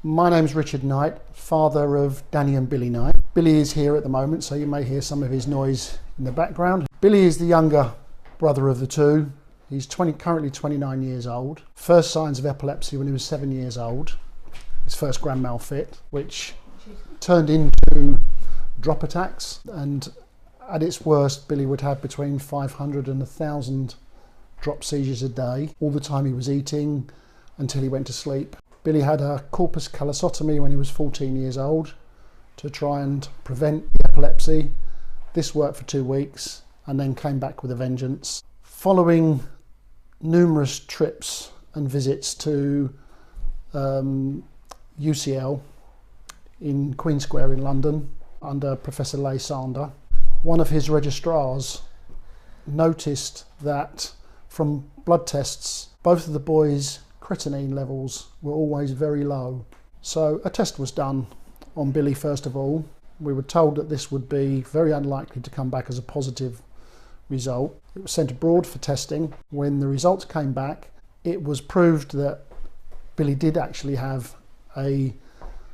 My name's Richard Knight, father of Danny and Billy Knight. Billy is here at the moment, so you may hear some of his noise in the background. Billy is the younger brother of the two. He's currently 29 years old. First signs of epilepsy when he was 7 years old. His first grand mal fit, which turned into drop attacks. And at its worst, Billy would have between 500 and 1,000 drop seizures a day, all the time he was eating until he went to sleep. Billy had a corpus callosotomy when he was 14 years old to try and prevent the epilepsy. This worked for 2 weeks and then came back with a vengeance. Following numerous trips and visits to UCL in Queen Square in London under Professor Sander, one of his registrars noticed that from blood tests, both of the boys' creatinine levels were always very low. So a test was done on Billy first of all. We were told that this would be very unlikely to come back as a positive result. It was sent abroad for testing. When the results came back, it was proved that Billy did actually have a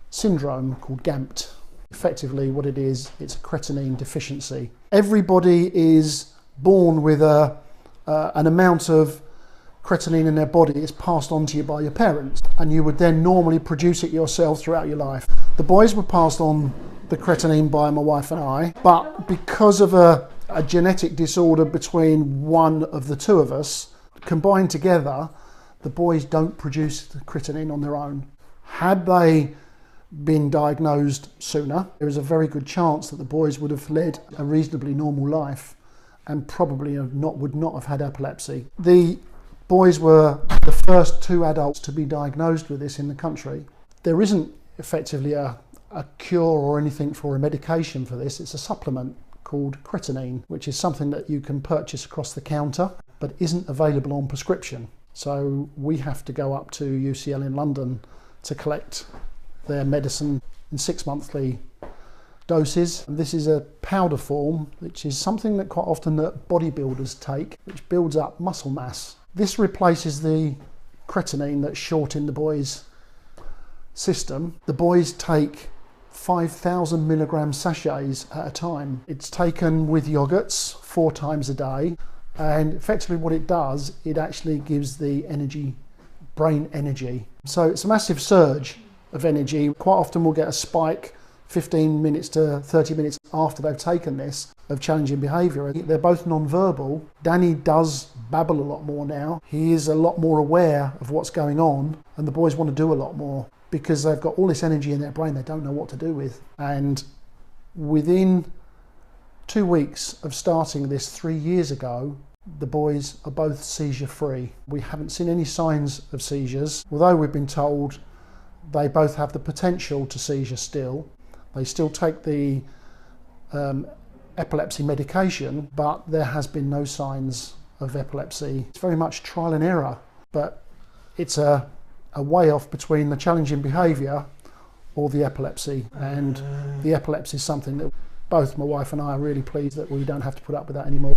syndrome called GAMT. Effectively what it is, it's a creatinine deficiency. Everybody is born with an amount of creatinine in their body. Is passed on to you by your parents, and you would then normally produce it yourself throughout your life. The boys were passed on the creatinine by my wife and I, but because of a genetic disorder between one of the two of us, combined together, the boys don't produce the creatinine on their own. Had they been diagnosed sooner, there is a very good chance that the boys would have led a reasonably normal life and probably would not have had epilepsy. The boys were the first 2 adults to be diagnosed with this in the country. There isn't effectively a cure or anything for a medication for this. It's a supplement called creatinine, which is something that you can purchase across the counter but isn't available on prescription. So we have to go up to UCL in London to collect their medicine in 6-monthly doses. And this is a powder form, which is something that quite often that bodybuilders take, which builds up muscle mass. This replaces the creatinine that's short in the boys' system. The boys take 5,000 milligram sachets at a time. It's taken with yogurts 4 times a day, and effectively what it does, it actually gives the energy, brain energy. So it's a massive surge of energy. Quite often we'll get a spike 15 minutes to 30 minutes after they've taken this of challenging behaviour. They're both non-verbal. Danny does babble a lot more now. He is a lot more aware of what's going on, and the boys want to do a lot more because they've got all this energy in their brain they don't know what to do with. And within 2 weeks of starting this 3 years ago, the boys are both seizure free. We haven't seen any signs of seizures, although we've been told they both have the potential to seizure still. They still take the epilepsy medication, but there has been no signs of epilepsy. It's very much trial and error, but it's a way off between the challenging behaviour or the epilepsy. And the epilepsy is something that both my wife and I are really pleased that we don't have to put up with that anymore.